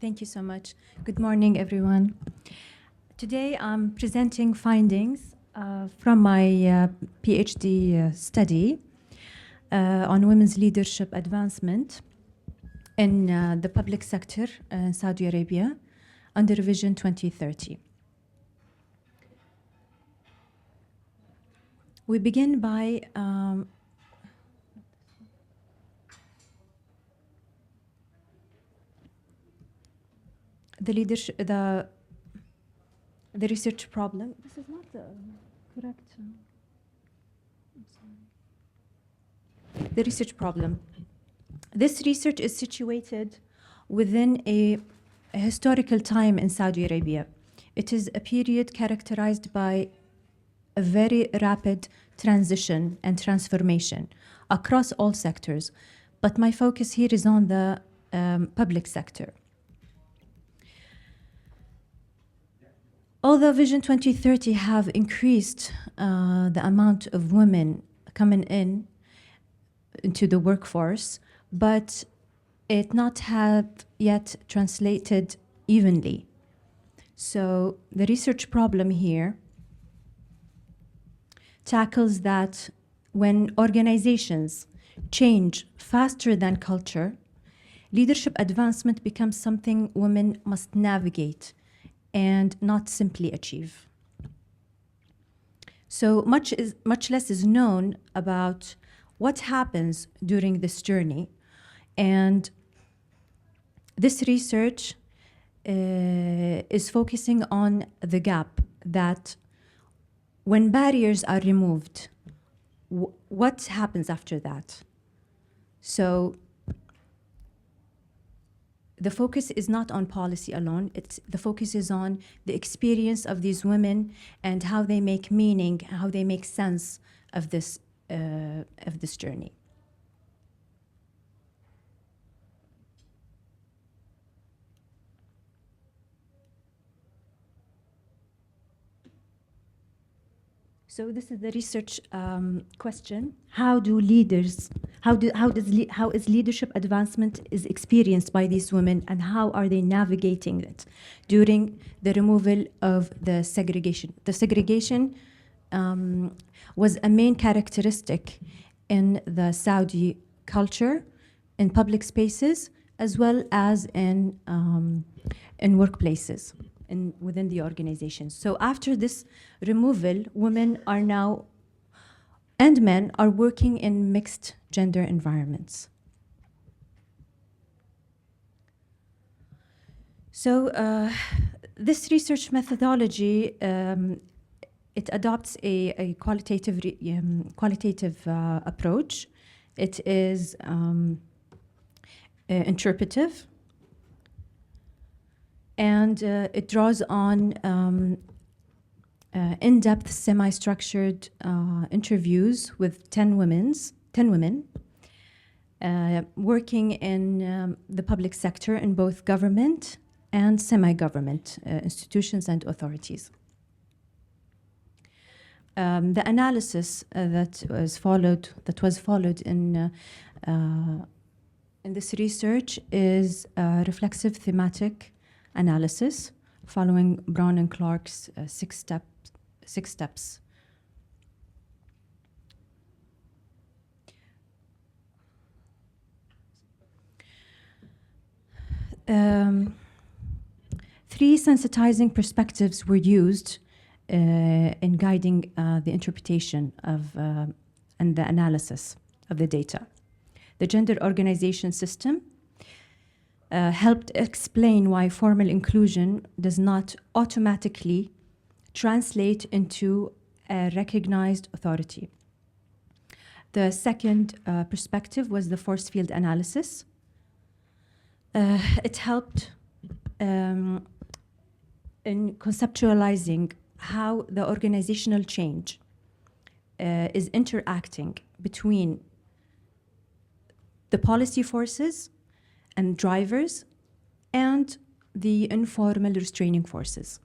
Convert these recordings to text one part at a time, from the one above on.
Thank you so much. Good morning, everyone. Today I'm presenting findings from my PhD study on women's leadership advancement in the public sector in Saudi Arabia under Vision 2030. We begin by the leadership, the research problem. This is not the correct. I'm sorry. The research problem. This research is situated within a historical time in Saudi Arabia. It is a period characterized by a very rapid transition and transformation across all sectors. But my focus here is on the public sector. Although Vision 2030 have increased the amount of women coming into the workforce, but it not have yet translated evenly. So the research problem here tackles that when organizations change faster than culture, leadership advancement becomes something women must navigate and not simply achieve. So much less is known about what happens during this journey, and this research is focusing on the gap that when barriers are removed, what happens after that? So the focus is not on policy alone. The focus is on the experience of these women and how they make meaning, how they make sense of this journey. So this is the research question: how is leadership advancement is experienced by these women, and how are they navigating it during the removal of the segregation? The segregation was a main characteristic in the Saudi culture, in public spaces, as well as in workplaces. Within the organization. So after this removal, women are now, and men are working in mixed gender environments. So this research methodology, it adopts a qualitative approach. It is interpretive, and it draws on in-depth, semi-structured interviews with 10 women working in the public sector in both government and semi-government institutions and authorities. The analysis that was followed in this research is reflexive thematic analysis, following Brown and Clark's six steps. Three sensitizing perspectives were used in guiding the interpretation of and the analysis of the data. The gender organization system helped explain why formal inclusion does not automatically translate into a recognized authority. The second perspective was the force field analysis. It helped in conceptualizing how the organizational change is interacting between the policy forces and drivers and the informal restraining forces.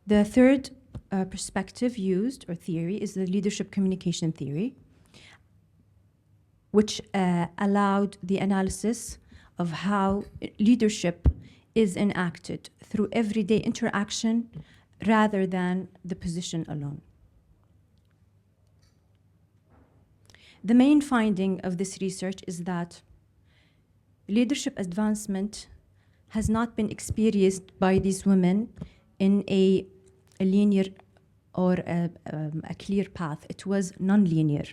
The third perspective used, or theory, is the leadership communication theory, which allowed the analysis of how leadership is enacted through everyday interaction rather than the position alone. The main finding of this research is that leadership advancement has not been experienced by these women in a linear or a clear path. It was non-linear.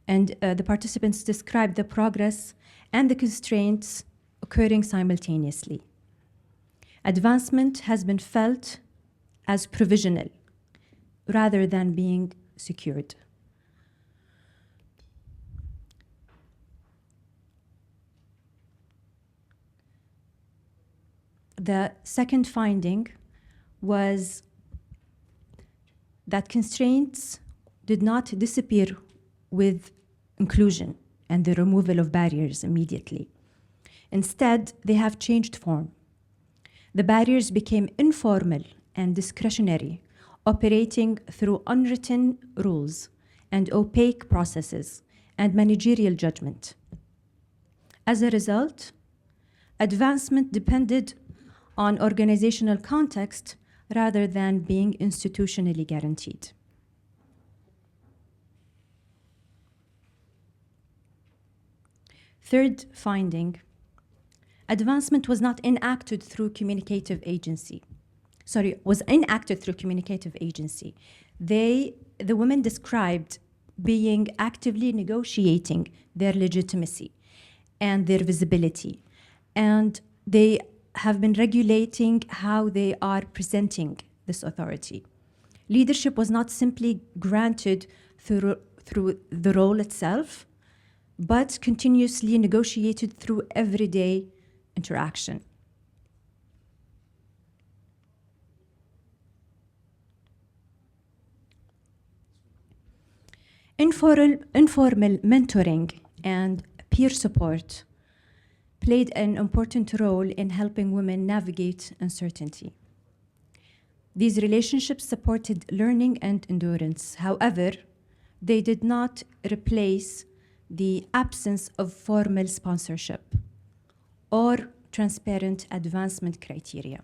And the participants described the progress and the constraints occurring simultaneously. Advancement has been felt as provisional rather than being secured. The second finding was that constraints did not disappear with inclusion and the removal of barriers immediately. Instead, they have changed form. The barriers became informal and discretionary, operating through unwritten rules and opaque processes and managerial judgment. As a result, advancement depended on organizational context rather than being institutionally guaranteed. Third finding, advancement was not enacted through communicative agency. Was enacted through communicative agency. The women described being actively negotiating their legitimacy and their visibility. And they have been regulating how they are presenting this authority. Leadership was not simply granted through the role itself, but continuously negotiated through everyday interaction. Informal mentoring and peer support played an important role in helping women navigate uncertainty. These relationships supported learning and endurance. However, they did not replace the absence of formal sponsorship or transparent advancement criteria.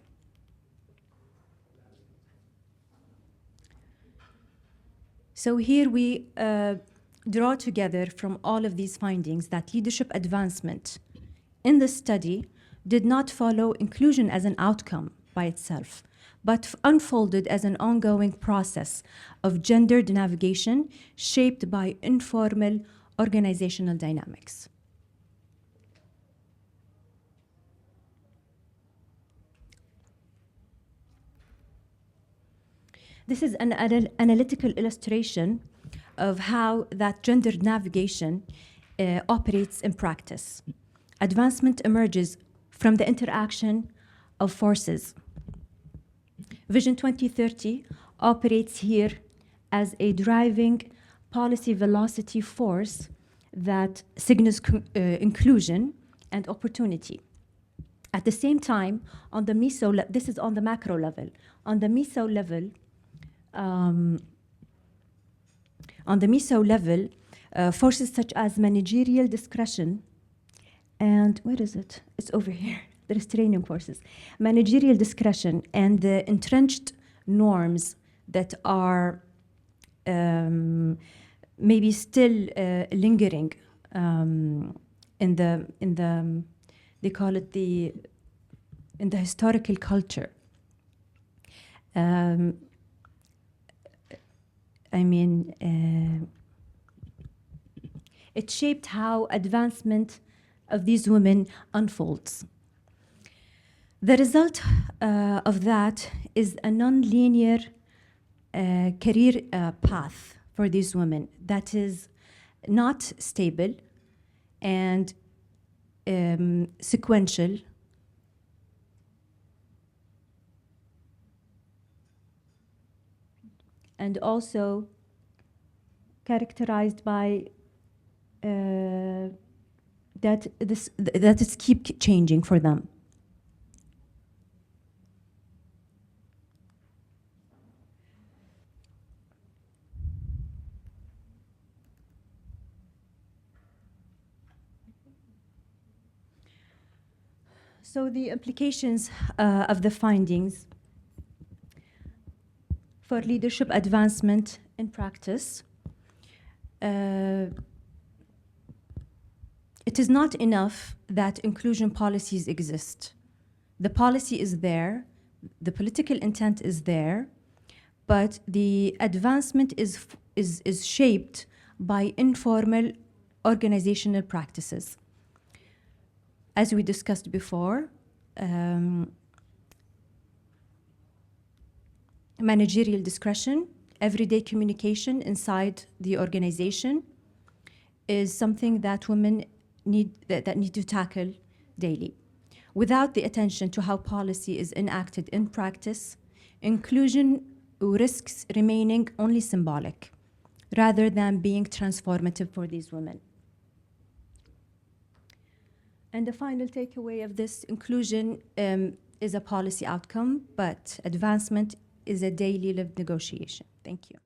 So here we draw together from all of these findings that leadership advancement in the study did not follow inclusion as an outcome by itself, but unfolded as an ongoing process of gendered navigation shaped by informal organizational dynamics. This is an analytical illustration of how that gendered navigation operates in practice. Advancement emerges from the interaction of forces. Vision 2030 operates here as a driving policy velocity force that signals inclusion and opportunity. At the same time, on the meso, this is on the macro level. On the meso level, forces such as managerial discretion and, where is it? It's over here, the restraining forces. Managerial discretion and the entrenched norms that are maybe still lingering in the they call it in the historical culture. It shaped how advancement of these women unfolds. The result of that is a non-linear career path for these women that is not stable and sequential, and also characterized by that it's keep changing for them. So the implications of the findings for leadership advancement in practice. It is not enough that inclusion policies exist. The policy is there, the political intent is there, but the advancement is shaped by informal organizational practices. As we discussed before, managerial discretion, everyday communication inside the organization is something that women need to tackle daily. Without the attention to how policy is enacted in practice, inclusion risks remaining only symbolic, rather than being transformative for these women. And the final takeaway of this: inclusion is a policy outcome, but advancement is a daily lived negotiation. Thank you.